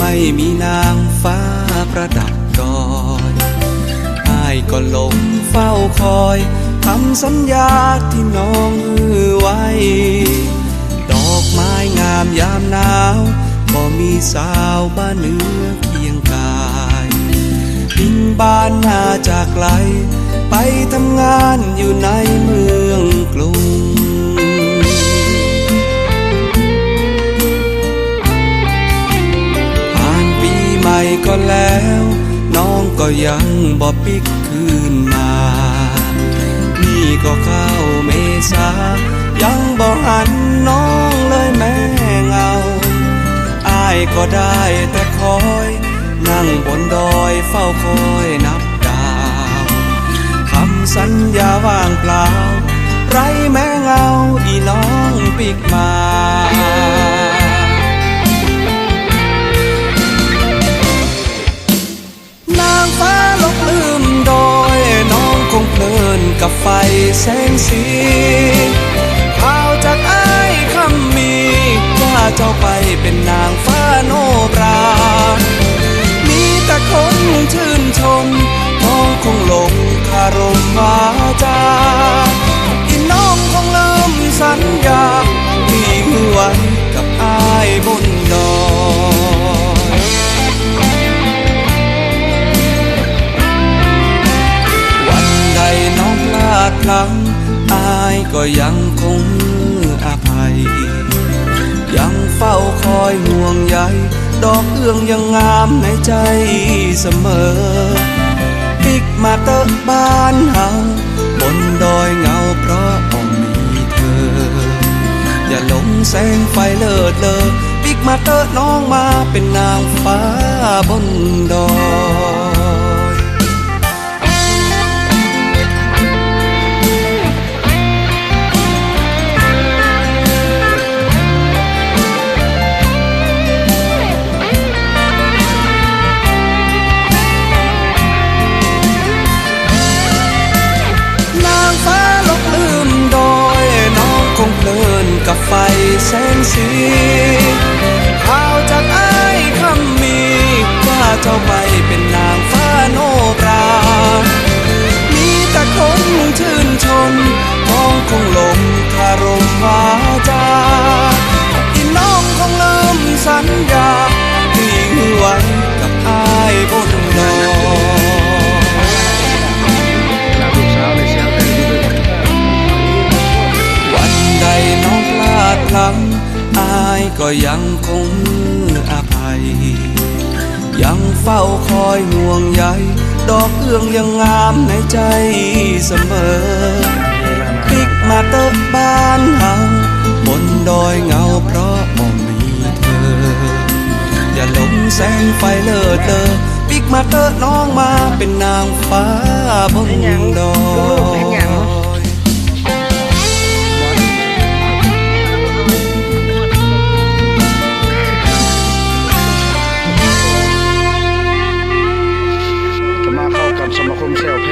ไม่มีนางฟ้าประดับดอยอ้ายก็หลงเฝ้าคอยคำสัญญาที่น้องไว้ดอกไม้งามยามหนาวก็มีสาวบ้านเนื้อเคียงกายทิ้งบ้านมาจากไกลไปทำงานอยู่ในเมืองกรุงผ่านปีใหม่ก็แล้วน้องก็ยังบ่ปิกคืนมานี่ก็เข้าเมษายังบ่หันน้องเลยแม่เงาอ้ายก็ได้แต่คอยนั่งบนดอยเฝ้าคอยนับดาวคำสัญญาว่างเปล่าไร้แม่เงาอีน้องปิกมานางฟ้าลบลืมดอยน้องคงเพลินกับไฟแสงสีข่าวจากอ้ายคำมีว่าเจ้าไปเป็นนางฟ้าโนรามีแต่คนชื่นชมน้องคงหลงคารมวาจาอีน้องคงลืมสัญญาที่ไว้กับอ้ายบนดอยวันใดน้องพลาดพลั้งอ้ายก็ยังคงอภัยยังเฝ้าคอยห่วงใยดอกเอื้องยังงามในใจเสมอปิกมาเตอะบ้านเฮาบนดอยเงาเพราะบ่มีเธออย่าหลงแสงไฟเลิศเลอปิกมาเตอะน้องมาเป็นนางฟ้าบนดอยกับไฟแสงสีข่าวจากอ้ายคำมีว่าเจ้าไปเป็นนางฟ้าโนรามีแต่คนชื่นชมน้องคงหลงคารมวาจาอีน้องคงลืมสัญญาที่ไว้กับอ้ายบนดอยวันใดน้องพลาดพลั้งอ้ายก็ยังคงอภัยยังเฝ้าคอยห่วงใยดอกเอื้องยังงามในใจเสมอปิกมาเตอะบ้านเฮาบนดอยเงาเพราะบ่มีเธออย่าหลงแสงไฟเลิศเลอปิกมาเตอะน้องมาเป็นนางฟ้าบนดอยสมาคมเซลเพ